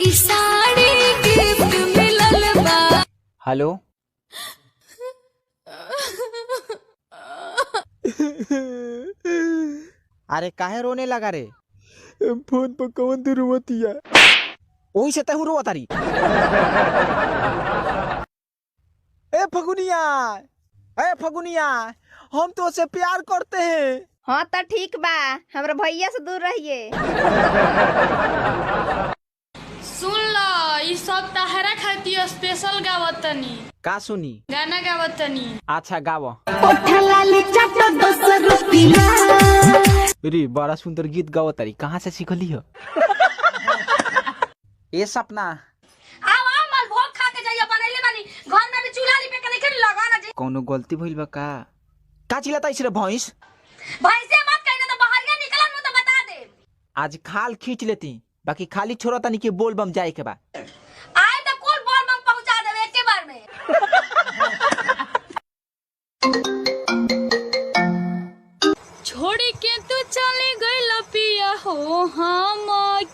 ई साड़ी गिफ्ट मिलल बा। हेलो अरे काहे रोने लगा रे? फोन पर कौन तू रोवतिया? वही से तहु रोवा तारी। ए फगुनिया हम तो से प्यार करते हैं। हाँ तो ठीक बा, हमरा भैया से दूर रहिए। सुन लो, ई सब तहरा खातिर स्पेशल गावतनी। का सुनी? गाना गावतनी। अच्छा गावो। अरे बड़ा सुंदर गीत गावो तारी, कहाँ से सीखली हो? ए सपना आओ मालभोग खा के जाइए, बनैले बानी घर में भी चूल्हा लिपे के नहीं लगा ना जी। कौनो गलती भइल बा का? का चिल्लाता इस रे भैंस? भैंसे मत कहना तो बाहरिया निकलन मु तो बता दे। आज खाल खींच लेती, बाकी खाली छोड़ा तानी के बोल बम जाए के बा। आए तो कुल बोल बम पहुंचा देवे एक बार में। छोड़ी के तू चले गइल पिया हो हम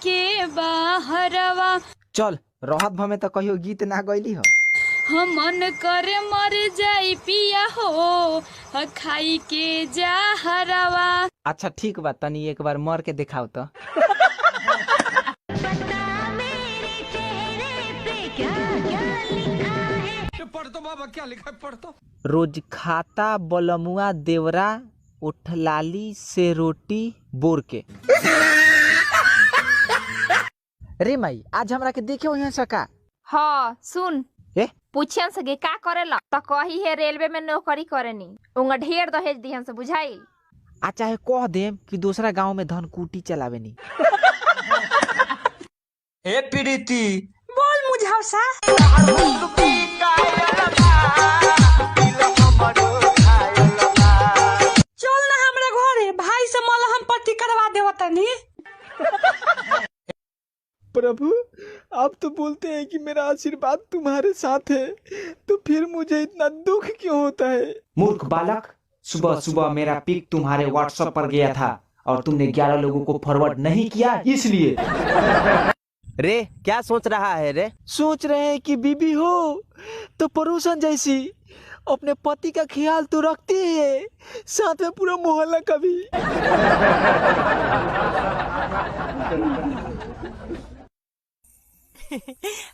के बाहरवा। चल रहत भमे तो कहियो गीत ना गइली हो। हम मन करे मर जाई पिया हो खाई के जहरवा। अच्छा ठीक बा, तनी एक बार मर के दिखाओ तो। पढ़ तो बाबा, क्या लिखा है पढ़ तो। रोज खाता बलमुआ देवरा उठलाली से रोटी बोर के। रे माई आज हमरा के देखे हो यहाँ सका। हाँ सुन, ए पूछियन सगे का करेला तो कही है रेलवे में नौकरी करेनी, उंगा ढेर दहेज दिहन से बुझाई। आ चाहे कह देम कि दूसरा गांव में धन कुटी चलावे नी। ए प्रीति बोल मुझावसा। चल ना हमरे घरे, भाई से मलहम पट्टी करवा देव तनी। प्रभु आप तो बोलते हैं कि मेरा आशीर्वाद तुम्हारे साथ है, तो फिर मुझे इतना दुख क्यों होता है? मूर्ख बालक, सुबह सुबह मेरा पिक तुम्हारे व्हाट्सएप पर गया था और तुमने 11 लोगों को फॉरवर्ड नहीं किया, इसलिए। रे क्या सोच रहा है रे? सोच रहे हैं कि बीबी हो तो परोसन जैसी अपने पति का ख्याल तो रखती है, साथ में पूरा मोहल्ला का भी।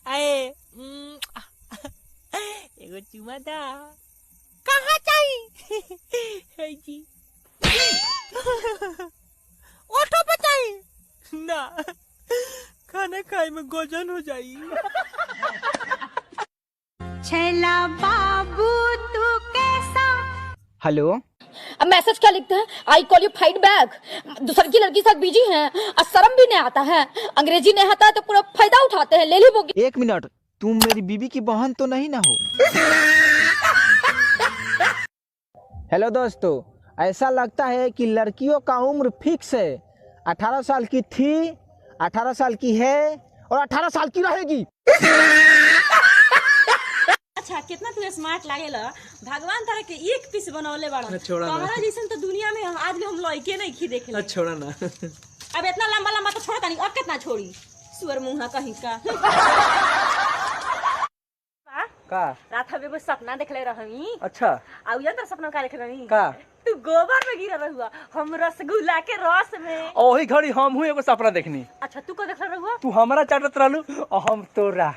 आए एगो चुमा दा। कहाँ चाहिए? है जी ऑटो पे चाहिए ना, खाना खाए में गोजन हो जाई। छैला बाबू तू कैसा? हेलो अब मैसेज क्या लिखते हैं? I call you fight bank. दूसरी की लड़की साथ बिजी हैं और शर्म भी नहीं आता है, अंग्रेजी नहीं आता है तो पूरा फायदा उठाते हैं। ले ली बोगी। एक मिनट, तुम मेरी बीबी की बहन तो नहीं ना हो? हेलो दोस्तों, ऐसा लगता है कि लड़कियों का उम्र फिक्स है। 18 साल की थी, 18 साल की है और 18 साल की रहेगी। अच्छा कितना तू स्मार्ट लागेला, भगवान तारा के एक पीस बनौले बाड़ा। तोहरा जैसन तो दुनिया में आज भी हम लइके नहीं खी देखे। छोड़ा ना। अब इतना लंबा लंबा तो छोड़ता नहीं, अब कितना छोड़ी? सुअर मुंहा कहीं का। का रात हम एगो सपना देखले रहनी। अच्छा आउ यार सपना का देख रहनी का? तू गोबर में गिरा रहुआ, हम रसगुल्ला के रस में। ओही घड़ी हम हूँ एगो सपना देखनी। अच्छा तू को देख रहुआ? तू हमारा चाटत रहलू और हम तोरा।